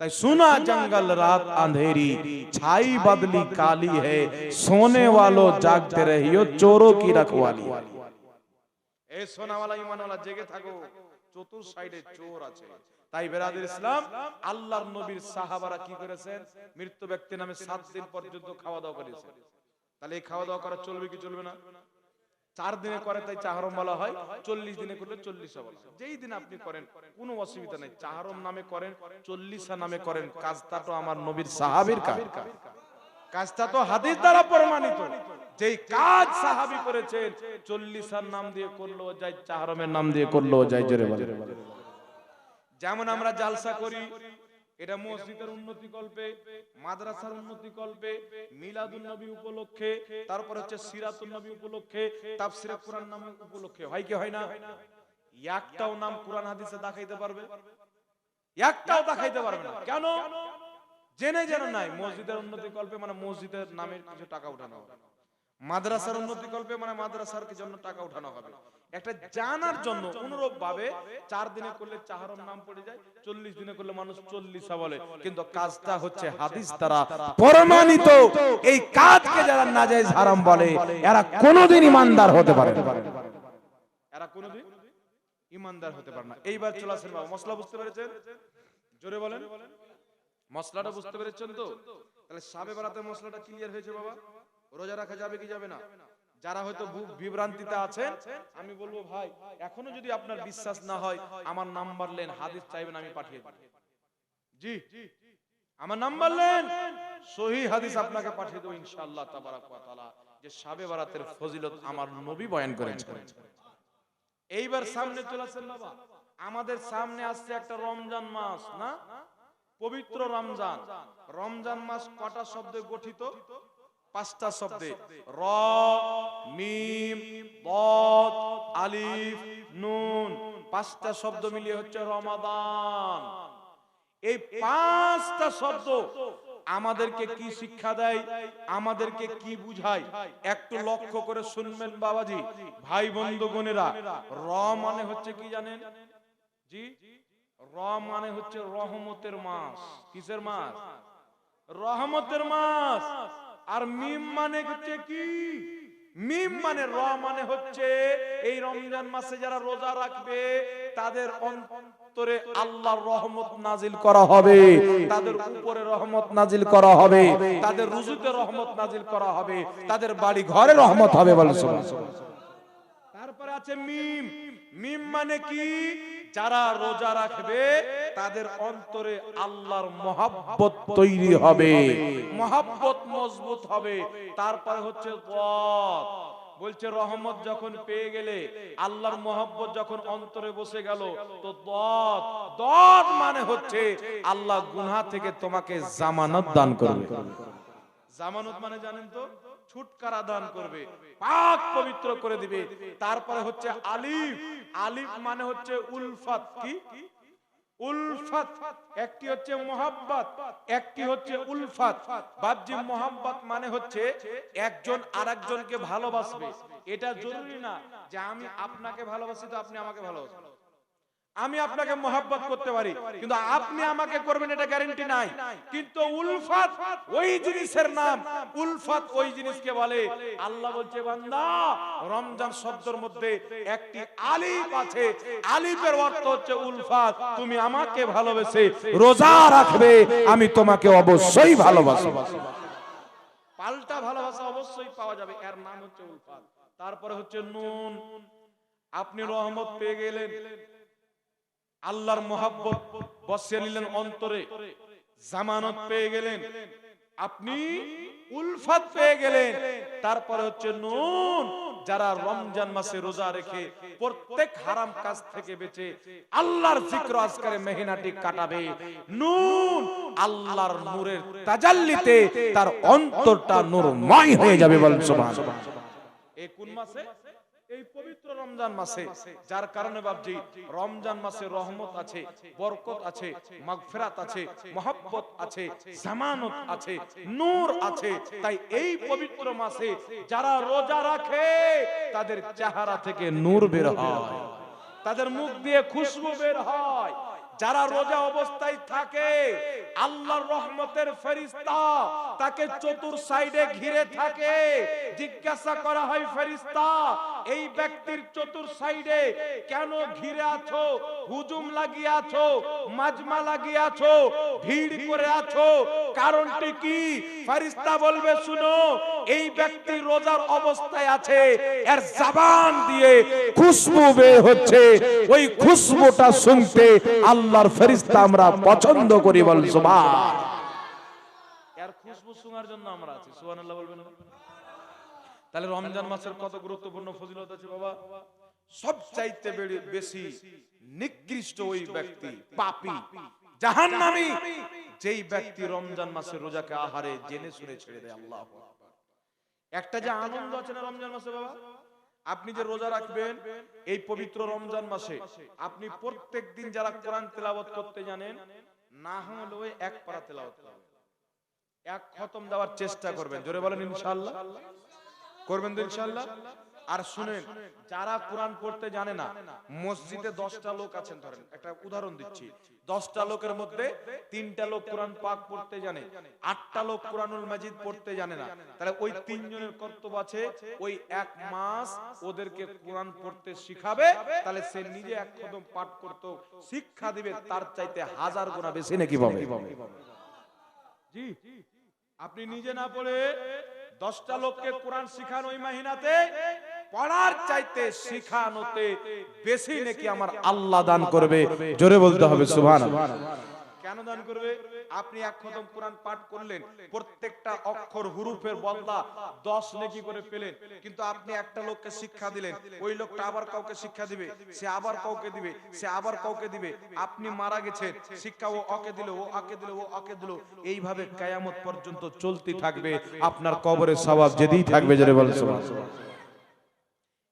ताई सुना जंगल रात अंधेरी, छाई बदली काली है, सोने वालों जागते रहियो, चोरों की रखवाली। ए सोना वाला ईमान वाला জেগে থাকো, চতুর সাইডে চোর আছে। তাই বেরাদের ইসলাম, আল্লাহর নবীর সাহাবারা কি করেছেন? মৃত্যু ব্যক্তি নামে 7 দিন পর্যন্ত খাওয়া দাওয়া করেছেন। তাহলে এই খাওয়া দাওয়া করা চলবে কি চলবে না? 4 দিনে করে তাই চাহরম বলা হয়, 40 দিনে করলে 40 বলা হয়। যেই দিন আপনি করেন কোনো অসুবিধা নাই, চাহরম নামে করেন, 40 নামে করেন, কাজটা তো আমার নবীর সাহাবীর কাজ। কাজটা তো হাদিস দ্বারা প্রমাণিত। যেই কাজ সাহাবী করেছেন, 40 নাম দিয়ে করলো যায়, চাহরমের নাম দিয়ে করলো যায়। জোরে বলেন। যেমন আমরা জালসা করি, এটা মসজিদের উন্নতি কল্পে, মাদ্রাসার উন্নতি কল্পে, মিলাদুন নবী উপলক্ষে, তারপর হচ্ছে সিরাতুন নবী উপলক্ষে, তাফসীরে কুরআন নামে উপলক্ষে, হয় কি হয় না? একটাও নাম কুরআন হাদিসে দেখাইতে পারবে? একটাও দেখাইতে পারবে না। কেন? জেনে যেন নাই। মসজিদের উন্নতি কল্পে মানে মসজিদের নামে কিছু টাকা উঠানো হবে, মাদ্রাসার উন্নতি কল্পে মানে মাদ্রাসার জন্য টাকা উঠানো হবে। একটা জানার জন্য অনুরূপ ভাবে 4 দিনে করলে চাহরম নাম পড়ে যায়, 40 দিনে করলে মানুষ 40 বলে, কিন্তু কাজটা হচ্ছে হাদিস দ্বারা প্রমাণিত। এই কাজকে যারা নাজায়েজ হারাম বলে, এরা কোনোদিন ইমানদার হতে পারে না। এরা কোনোদিন ইমানদার হতে পারে না। এইবার চলে আসেন বাবা, মশলা বুঝতে পেরেছেন? জোরে বলেন। মশলাটা বুঝতে পেরেছেন তো? তাহলে শাবে বারাতের মশলাটা ক্লিয়ার হয়েছে বাবা। রোজা রাখা যাবে কি যাবে না? যারা হয়তো বিভ্রান্তিতে আছেন, আমি বলবো ভাই, এখনো যদি আপনার বিশ্বাস না হয়, আমার নাম্বার নেন, হাদিস চাইবেন আমি পাঠিয়ে দেব। জি, আমার নাম্বার নেন, সহিহ হাদিস আপনাকে পাঠিয়ে দেব ইনশাআল্লাহ তাবারাক ওয়া তাআলা, যে শাবে বারাতের ফজিলত আমার নবী বয়ান করেছেন। এইবার সামনে চলে আসেন বাবা, আমাদের সামনে আসছে একটা রমজান মাস, না? পবিত্র রমজান। রমজান মাস কটা শব্দে গঠিত? 5টা শব্দে, র, মিম, দাদ, আলিফ, নুন, 5টা শব্দ মিলিয়ে হচ্ছে রমাদান। এই 5টা শব্দ আমাদেরকে কি শিক্ষা দেয়, আমাদেরকে কি বুঝায়, একটু লক্ষ্য করে শুনবেন বাবাজি, ভাই বন্ধুগণেরা। র মানে হচ্ছে কি জানেন? জি, র মানে হচ্ছে রহমতের মাস। কিসের মাস? রহমতের মাস। আর মিম মানে হচ্ছে কি? মিম মানে, র মানে হচ্ছে এই রমজান মাসে যারা রোজা রাখবে তাদের অন্তরে আল্লাহর রহমত নাজিল করা হবে, তাদের উপরে রহমত নাজিল করা হবে, তাদের রুজুতে রহমত নাজিল করা হবে, তাদের বাড়ি ঘরে রহমত হবে। বলে তারপরে আছে মিম। মিম মানে কি? যারা রোজা রাখবে তাদের অন্তরে আল্লাহর মহব্বত তৈরি হবে, মহব্বত মজবুত হবে। তারপরে হচ্ছে দাদ। বলছে রহমত যখন পেয়ে গেলে, আল্লাহর মহব্বত যখন অন্তরে বসে গেল, তো দাদ, দাদ মানে হচ্ছে আল্লাহ গুনাহ থেকে তোমাকে জামানত দান করবে। জামানত মানে জানেন তো? ছুটকারা দান করবে, পাক পবিত্র করে দিবে। তারপরে হচ্ছে আলিফ। আলিফ মানে হচ্ছে উলফাত। কি? উলফাত। একটি হচ্ছে মোহাব্বত, একটি হচ্ছে উলফাত। বাহ্যিক মোহাব্বত মানে হচ্ছে একজন আরেকজনকে ভালোবাসবে। এটা জরুরি না যে আমি আপনাকে ভালোবাসি তো আপনি আমাকে ভালোবাসেন। আমি আপনাকে মোহাব্বত করতে পারি, কিন্তু আপনি আমাকে করবেন এটা গ্যারান্টি নাই। কিন্তু উলফাত ওই জিনিসের নাম, উলফাত ওই জিনিসকে বলে। আল্লাহ বলছে বান্দা, রমজান শব্দের মধ্যে একটি আলিফ আছে, আলিফের অর্থ হচ্ছে উলফাত। তুমি আমাকে ভালোবেসে রোজা রাখবে, আমি তোমাকে অবশ্যই ভালোবাসব। পাল্টা ভালোবাসা অবশ্যই পাওয়া যাবে, এর নাম হচ্ছে উলফাত। তারপরে হচ্ছে নুন। আপনি রহমত পেয়ে গেলেন, আল্লাহর মহব্বত বসিয়ে নিলেন অন্তরে, জামানত পেয়ে গেলেন, আপনি উলফাত পেয়ে গেলেন। তারপরে হচ্ছে নুন। যারা রমজান মাসে রোজা রেখে প্রত্যেক হারাম কাজ থেকে বেঁচে আল্লাহর জিক্র আজকারে মেহনাটি কাটাবে, নুন আল্লাহর নূরের তাজাল্লিতে তার অন্তরটা নূরময় হয়ে যাবে। বলেন সুবহানাল্লাহ। এই কোন মাসে? এই পবিত্র রমজান মাসে। যার কারণে বাপজি, রমজান মাসে রহমত আছে, বরকত আছে, মাগফিরাত আছে, মহব্বত আছে, জামানত আছে, নূর আছে। তাই এই পবিত্র মাসে যারা রোজা রাখে তাদের চেহারা থেকে নূর বের হয়, তাদের মুখ দিয়ে খুশবু বের হয়। যারা রোজা অবস্থায় থাকে আল্লাহর রহমতের ফেরেশতা তাকে চতুর সাইডে ঘিরে থাকে। জিজ্ঞাসা করা হয়, ফেরেশতা এই ব্যক্তির চতুর সাইডে কেন ঘিরে আছো, হুজুম লাগিয়ে আছো, মাজমা লাগিয়ে আছো, ভিড় করে আছো, কারণটি কি? ফেরেশতা বলবে, শুনো, এই ব্যক্তি রোজার অবস্থায় আছে, এর জবান দিয়ে খুশবু বের হচ্ছে, ওই খুশবুটা শুনতে আল্লাহর ফেরেশতা আমরা পছন্দ করি। বল সুবহান। এর খুশবু শোনার জন্য আমরা আছি। সুবহানাল্লাহ বলবেন। তাহলে রমজান মাসের কত গুরুত্বপূর্ণ ফজিলত আছে বাবা। সবচাইতে বেশি নিকৃষ্ট ওই ব্যক্তি, পাপী, জাহান্নামী, যেই ব্যক্তি রমজান মাসের রোজাকে আহারে জেনে শুনে ছেড়ে দেয়। আল্লাহু আকবার। একটা যে আনন্দ আছে না রমজান মাসে বাবা, আপনি যে রোজা রাখবেন এই পবিত্র রমজান মাসে, আপনি প্রত্যেকদিন যারা কোরআন তেলাওয়াত করতে জানেন, না হলেও এক পারা তেলাওয়াত করবেন, এক খতম দেওয়ার চেষ্টা করবেন। জোরে বলেন ইনশাআল্লাহ। করবেন তো ইনশাআল্লাহ। আর শুনেন, যারা কোরআন পড়তে জানে না, মসজিদে 10টা লোক আছেন, ধরেন একটা উদাহরণ দিচ্ছি, 10টা লোকের মধ্যে 3টা লোক কোরআন পাক পড়তে জানে, 8টা লোক কোরআনুল মাজিদ পড়তে জানে না, তাহলে ওই 3 জনের কর্তব্য আছে ওই এক মাস ওদেরকে কোরআন পড়তে শিখাবে, তাহলে সে নিজে এক খতম পাঠ করতে শিক্ষা দিবে, তার চাইতে 1000 গুণা বেশি নাকি পাবে। জি, আপনি নিজে না পড়ে 10টা লোককে কোরআন শিখান ওই মাহিনাতে, পড়ার চাইতে শিখানোতে বেশি নাকি আমার আল্লাহ দান করবে। জোরে বলতে হবে সুবহানাল্লাহ। কেন দান করবে? আপনি এক খতম কোরআন পাঠ করলেন, প্রত্যেকটা অক্ষর হুরুফের বদলা 10 নেকি করে পেলেন, কিন্তু আপনি একটা লোককে শিক্ষা দিলেন, ওই লোকটা আবার কাউকে শিক্ষা দিবে, সে আবার কাউকে দিবে, সে আবার কাউকে দিবে, আপনি মারা গেছেন, শিক্ষা ও ওকে দিল, ও ওকে দিল, ও ওকে দিল, এইভাবে কিয়ামত পর্যন্ত চলতে থাকবে, আপনার কবরে সওয়াব যেতেই থাকবে। জোরে বলেন সুবহানাল্লাহ।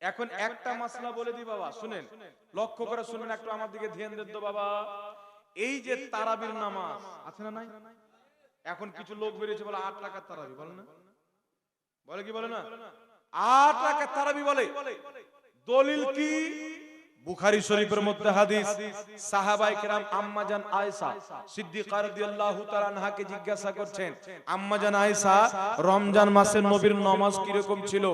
এখন একটা মাসলা বলে দি বাবা, শুনেন, লক্ষ্য করে শুনেন, একটু আমার দিকে ধ্যান দেন তো বাবা। এই যে তারাবির নামাজ আছে না নাই, এখন কিছু লোক বেরিয়েছে বলে 8 রাকাত তারাবি, বলে না? বলে কি বলে না? 8 রাকাত তারাবি বলে। দলিল কি? বুখারী শরীফের মধ্যে হাদিস, সাহাবায়ে কেরাম আম্মা জান আয়েশা সিদ্দিকা রাদিয়াল্লাহু তাআলা আনহাকে জিজ্ঞাসা করছেন, আম্মা জান আয়েশা, রমজান মাসে নবীর নামাজ কি রকম ছিল?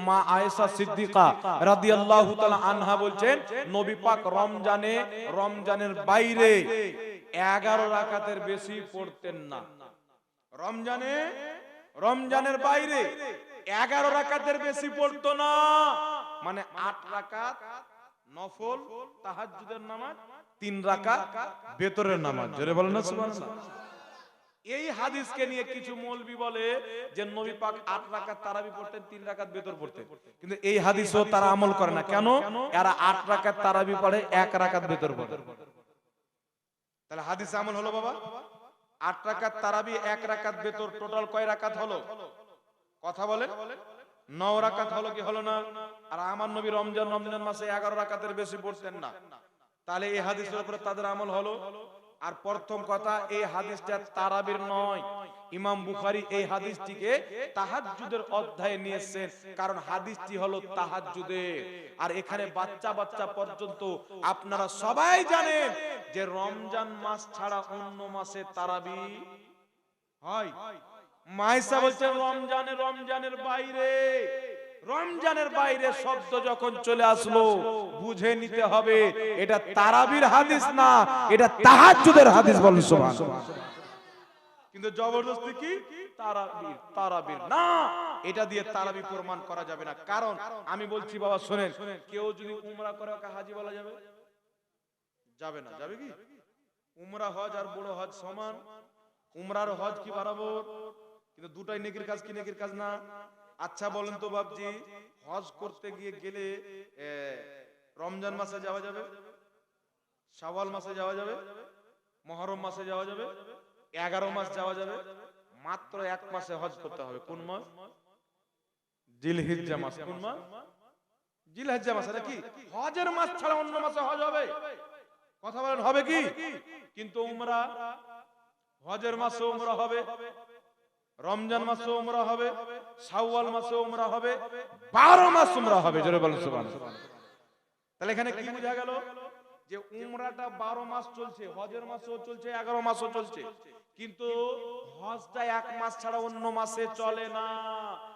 মা আয়েশা সিদ্দিকা রাদিয়াল্লাহু তাআলা আনহা বলছেন, নবী পাক রমজানের বাইরে 11 রাকাতের বেশি পড়তেন না। রমজানের বাইরে 11 রাকাতের বেশি পড়তো না, মানে 8 রাকাত নফল তাহাজ্জুদের নামাজ, 3 রাকাত বেতরের নামাজ। জোরে বলেন না সুবহানাল্লাহ। এই হাদিসকে নিয়ে কিছু মৌলবি বলে যে নবী পাক 8 রাকাত তারাবি পড়তেন, 3 রাকাত বেতর পড়তেন, কিন্তু এই হাদিসও তারা আমল করে না। কেন? এরা 8 রাকাত তারাবি পড়ে, 1 রাকাত বেতর পড়ে। তাহলে হাদিস আমল হলো বাবা, 8 রাকাত তারাবি, 1 রাকাত বেতর, টোটাল কয় রাকাত হলো? কথা বলেন। 9 রাকাত হলো কি হলো না? আর আমার নবী রমজান মাসে 11 রাকাতের বেশি পড়তেন না, তাহলে এই হাদিসের উপরে তাদের আমল হলো। আর প্রথম কথা, এই হাদিসটা তারাবির নয়, ইমাম বুখারী এই হাদিসটিকে তাহাজ্জুদের অধ্যায়ে নিয়েছেন, কারণ হাদিসটি হলো তাহাজ্জুদের। আর এখানে বাচ্চা পর্যন্ত আপনারা সবাই জানেন যে রমজান মাস ছাড়া অন্য মাসে তারাবি হয়। মাইসা বলছেন রমজানের বাইরে শব্দ যখন চলে আসলো, বুঝে নিতে হবে এটা তারাবির হাদিস না, এটা তাহাজ্জুদের হাদিস। বলেন সুবহানাল্লাহ। কিন্তু জবরদস্তি কি? তারাবির না, এটা দিয়ে তারাবি প্রমাণ করা যাবে না। কারণ আমি বলছি বাবা, শুনেন, কেউ যদি উমরা করে ওকে হাজী বলা যাবে? যাবে না। যাবে কি? উমরা হজ আর বড় হজ সমান। উমরার হজ কি বরাবর, কিন্তু দুটাই নেকির কাজ, কি নেকির কাজ না? আচ্ছা বলেন তো বাপজি, হজ করতে গেলে রমজান মাসে যাওয়া যাবে, শাওয়াল মাসে যাওয়া যাবে, মুহররম মাসে যাওয়া যাবে, 11 মাস যাওয়া যাবে, মাত্র 1 মাসে হজ করতে হবে। কোন মাস? জিলহিজ্জা মাস। কোন মাস? জিলহিজ্জা মাস। এটা কি হজের মাস ছাড়া অন্য মাসে হজ হবে? কথা বলেন, হবে কি? কিন্তু উমরা হজের মাসে উমরা হবে, রমজান মাসে উমরা হবে, শাওয়াল মাসে উমরা হবে, 12 মাস উমরা হবে। জোরে বলেন সুবহানাল্লাহ। তাহলে এখানে কি বোঝা গেল? যে উমরাটা 12 মাস চলছে, হজের মাসও চলছে, 11 মাসও চলছে, কিন্তু হজটা 1 মাস ছাড়া অন্য মাসে চলে না।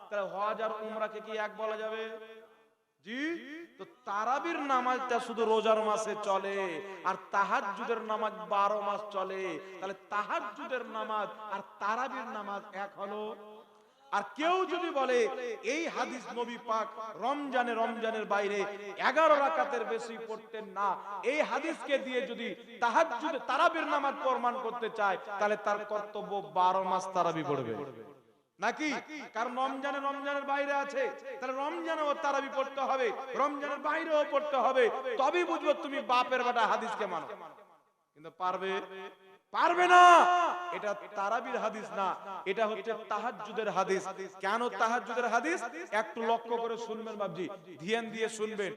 তাহলে হজ আর উমরাকে কি এক বলা যাবে? জি। তো তারাবির নামাজটা শুধু রোজার মাসে চলে, আর তাহাজ্জুদের নামাজ 12 মাস চলে। তাহলে তাহাজ্জুদের নামাজ আর তারাবির নামাজ এক হলো। আর কেউ যদি বলে এই হাদিস নবী পাক রমজানের বাইরে 11 রাকাতের বেশি পড়তেন না, এই হাদিসকে দিয়ে যদি তাহাজ্জুদ তারাবির নামাজ প্রমাণ করতে চায়, তাহলে তার কর্তব্য 12 মাস তারাবি পড়বে নাকি? কারণ রমজানের বাইরে আছে, তাহলে রমজানেও তারাবি পড়তে হবে, রমজানের বাইরেও পড়তে হবে, তবেই বুঝবো তুমি বাপের বেটা হাদিসকে মানো। কিন্তু পারবে না। এটা তারাবির হাদিস না, এটা হচ্ছে তাহাজ্জুদের হাদিস। কেন তাহাজ্জুদের হাদিস? একটু লক্ষ্য করে শুনবেন বাবজি, ধ্যান দিয়ে শুনবেন।